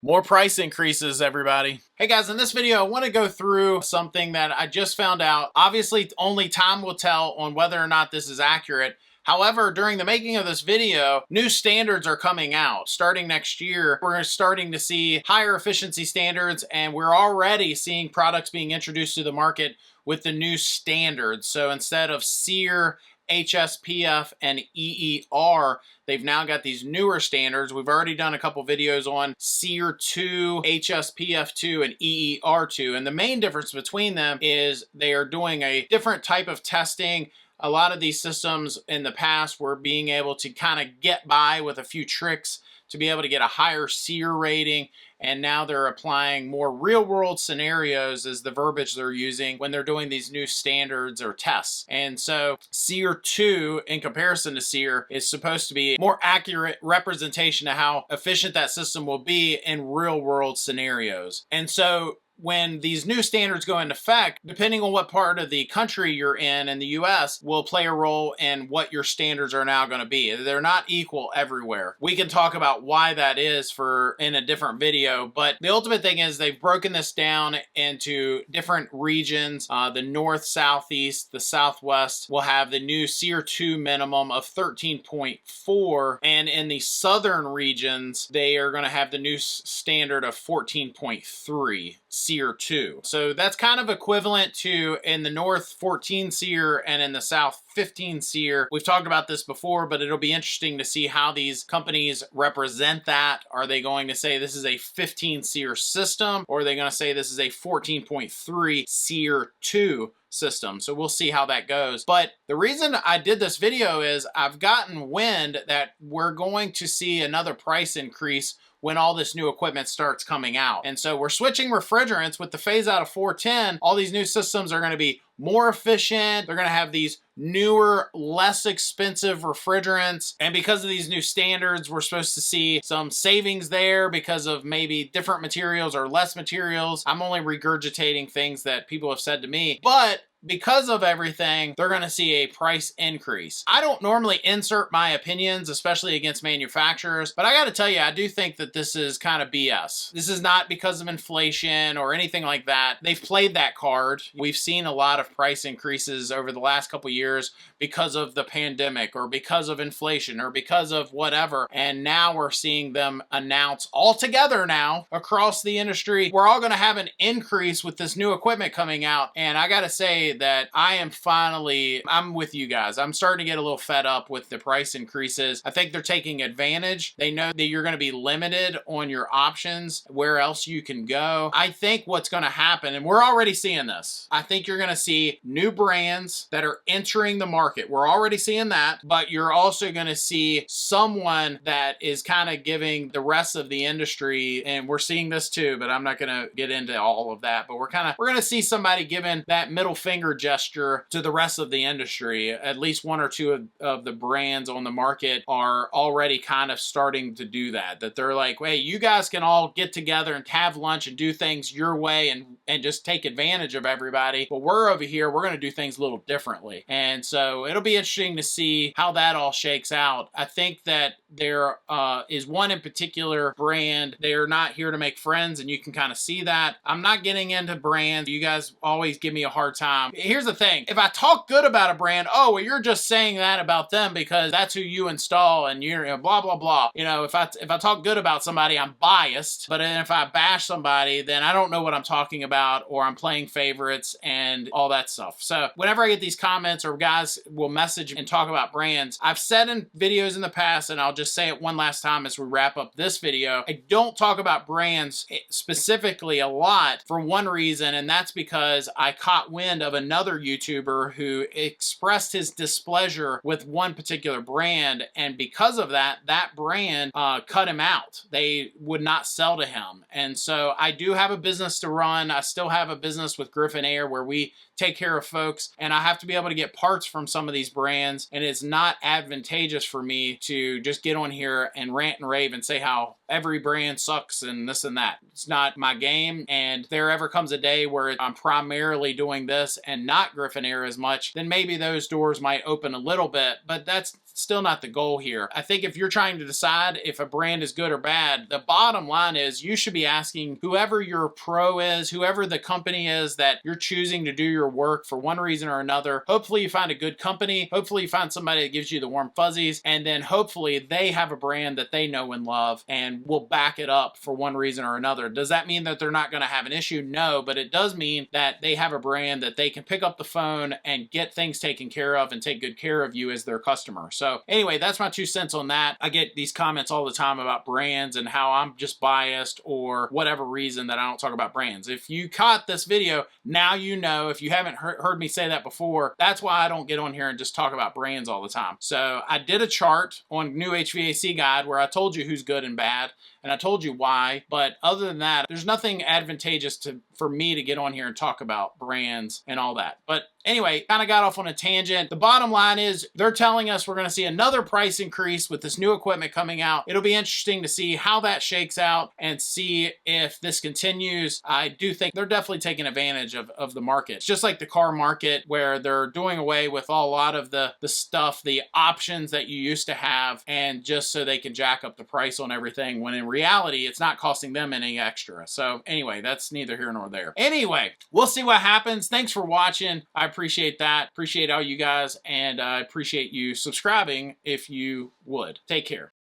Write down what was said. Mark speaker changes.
Speaker 1: More price increases, everybody. Hey guys, in this video, I want to go through something that I just found out. Obviously, only time will tell on whether or not this is accurate. However, during the making of this video, new standards are coming out. Starting next year, we're starting to see higher efficiency standards, and we're already seeing products being introduced to the market with the new standards. So instead of SEER, HSPF, and EER, they've now got these newer standards. We've already done a couple videos on SEER 2, HSPF 2, and EER 2. And the main difference between them is they are doing a different type of testing. A lot of these systems in the past were being able to kind of get by with a few tricks to be able to get a higher SEER rating, and now they're applying more real-world scenarios as the verbiage they're using when they're doing these new standards or tests. And so SEER 2, in comparison to SEER, is supposed to be a more accurate representation of how efficient that system will be in real-world scenarios. And so when these new standards go into effect, depending on what part of the country you're in the US, will play a role in what your standards are now going to be. They're not equal everywhere. We can talk about why that is in a different video, but the ultimate thing is they've broken this down into different regions. The North, Southeast, the Southwest will have the new SEER 2 minimum of 13.4, and in the southern regions, they are going to have the new standard of 14.3. SEER 2. So that's kind of equivalent to in the North 14 SEER and in the South 15 SEER. We've talked about this before, but it'll be interesting to see how these companies represent that. Are they going to say this is a 15 SEER system, or are they going to say this is a 14.3 SEER 2 system? So we'll see how that goes. But the reason I did this video is I've gotten wind that we're going to see another price increase when all this new equipment starts coming out. And so we're switching refrigerants with the phase out of 410. All these new systems are going to be more efficient. They're going to have these newer, less expensive refrigerants. And because of these new standards, we're supposed to see some savings there because of maybe different materials or less materials. I'm only regurgitating things that people have said to me. But because of everything, they're going to see a price increase. I don't normally insert my opinions, especially against manufacturers, but I got to tell you, I do think that this is kind of BS. This is not because of inflation or anything like that. They've played that card. We've seen a lot of price increases over the last couple years because of the pandemic or because of inflation or because of whatever. And now we're seeing them announce all together now across the industry, we're all going to have an increase with this new equipment coming out. And I got to say that I'm with you guys. I'm starting to get a little fed up with the price increases. I think they're taking advantage. They know that you're going to be limited on your options, where else you can go. I think what's going to happen, and we're already seeing this, I think you're going to see new brands that are entering the market. We're already seeing that, but you're also going to see someone that is kind of giving the rest of the industry, and we're seeing this too, but I'm not going to get into all of that, but we're going to see somebody giving that middle finger gesture to the rest of the industry. At least one or two of the brands on the market are already kind of starting to do that. That they're like, hey, you guys can all get together and have lunch and do things your way and just take advantage of everybody. But we're over here, we're going to do things a little differently. And so it'll be interesting to see how that all shakes out. I think that there is one in particular brand. They're not here to make friends, and you can kind of see that. I'm not getting into brands. You guys always give me a hard time. Here's the thing. If I talk good about a brand, oh, well, you're just saying that about them because that's who you install and you're blah, blah, blah. You know, if I talk good about somebody, I'm biased. But then if I bash somebody, then I don't know what I'm talking about, or I'm playing favorites and all that stuff. So whenever I get these comments or guys will message and talk about brands, I've said in videos in the past, and I'll just say it one last time as we wrap up this video, I don't talk about brands specifically a lot for one reason, and that's because I caught wind of another YouTuber who expressed his displeasure with one particular brand, and because of that, that brand cut him out. They would not sell to him. And so I do have a business to run. I still have a business with Griffin Air where we take care of folks, and I have to be able to get parts from some of these brands, and it's not advantageous for me to just give get on here and rant and rave and say how every brand sucks and this and that. It's not my game, and if there ever comes a day where I'm primarily doing this and not Griffin Air as much, then maybe those doors might open a little bit, but that's still not the goal here. I think if you're trying to decide if a brand is good or bad, the bottom line is you should be asking whoever your pro is, whoever the company is that you're choosing to do your work for one reason or another. Hopefully you find a good company. Hopefully you find somebody that gives you the warm fuzzies, and then hopefully they have a brand that they know and love and will back it up for one reason or another. Does that mean that they're not going to have an issue? No, but it does mean that they have a brand that they can pick up the phone and get things taken care of and take good care of you as their customer. So anyway, that's my 2 cents on that. I get these comments all the time about brands and how I'm just biased or whatever reason that I don't talk about brands. If you caught this video, now you know. If you haven't heard me say that before, that's why I don't get on here and just talk about brands all the time. So I did a chart on New HVAC Guide where I told you who's good and bad, and I told you why, but other than that, there's nothing advantageous for me to get on here and talk about brands and all that. But anyway, kind of got off on a tangent. The bottom line is they're telling us we're going to see another price increase with this new equipment coming out. It'll be interesting to see how that shakes out and see if this continues. I do think they're definitely taking advantage of the market. It's just like the car market where they're doing away with a lot of the stuff, the options that you used to have, and just so they can jack up the price on everything, when in reality, it's not costing them any extra. So anyway, that's neither here nor there. Anyway, we'll see what happens. Thanks for watching. I appreciate that. Appreciate all you guys, and I appreciate you subscribing if you would. Take care.